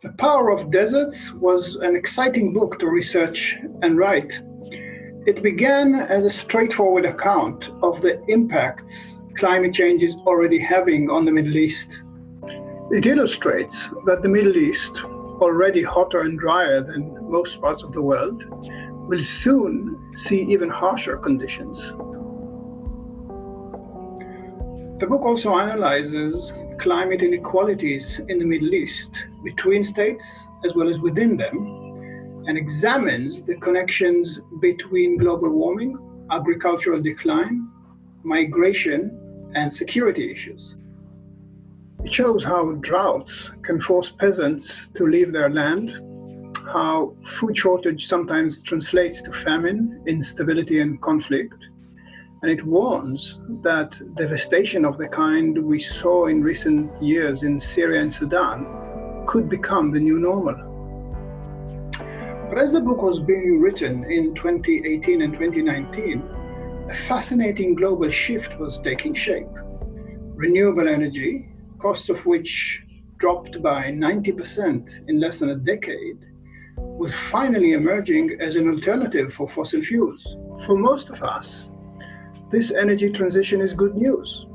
The Power of Deserts was an exciting book to research and write. It began as a straightforward account of the impacts climate change is already having on the Middle East. It illustrates that the Middle East, already hotter and drier than most parts of the world, will soon see even harsher conditions. The book also analyzes climate inequalities in the Middle East, between states as well as within them, and examines the connections between global warming, agricultural decline, migration, and security issues. It shows how droughts can force peasants to leave their land, how food shortage sometimes translates to famine, instability, and conflict. And it warns that devastation of the kind we saw in recent years in Syria and Sudan could become the new normal. But as the book was being written in 2018 and 2019, a fascinating global shift was taking shape. Renewable energy, costs of which dropped by 90% in less than a decade, was finally emerging as an alternative for fossil fuels. For most of us, this energy transition is good news.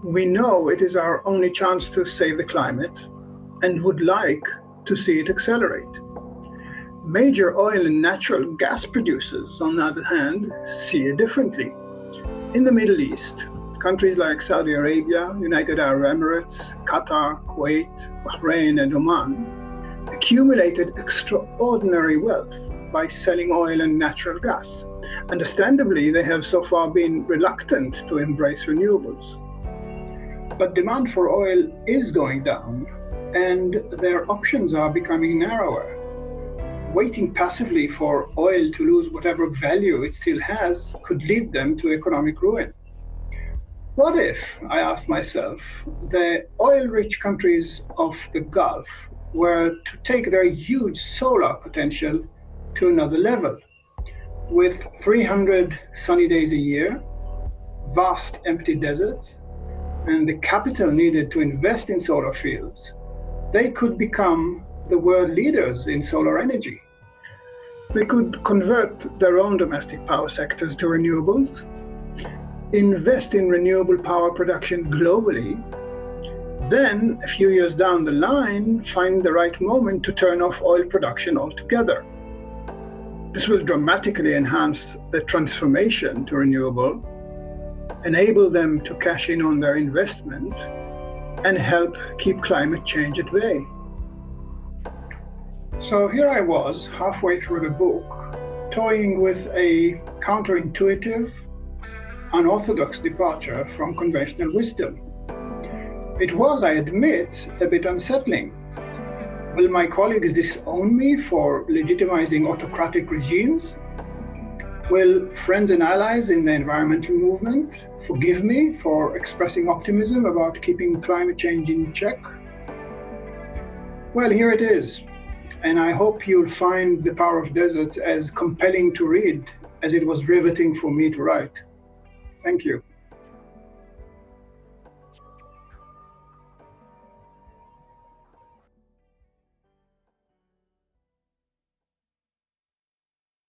We know it is our only chance to save the climate and would like to see it accelerate. Major oil and natural gas producers, on the other hand, see it differently. In the Middle East, countries like Saudi Arabia, United Arab Emirates, Qatar, Kuwait, Bahrain, and Oman accumulated extraordinary wealth by selling oil and natural gas. Understandably, they have so far been reluctant to embrace renewables. But demand for oil is going down, and their options are becoming narrower. Waiting passively for oil to lose whatever value it still has could lead them to economic ruin. What if, I asked myself, the oil-rich countries of the Gulf were to take their huge solar potential to another level? With 300 sunny days a year, vast empty deserts, and the capital needed to invest in solar fields, they could become the world leaders in solar energy. They could convert their own domestic power sectors to renewables, invest in renewable power production globally, then, a few years down the line, find the right moment to turn off oil production altogether. This will dramatically enhance the transformation to renewable, enable them to cash in on their investment, and help keep climate change at bay. So here I was, halfway through the book, toying with a counterintuitive, unorthodox departure from conventional wisdom. It was, I admit, a bit unsettling. Will my colleagues disown me for legitimizing autocratic regimes? Will friends and allies in the environmental movement forgive me for expressing optimism about keeping climate change in check? Well, here it is. And I hope you'll find The Power of Deserts as compelling to read as it was riveting for me to write. Thank you.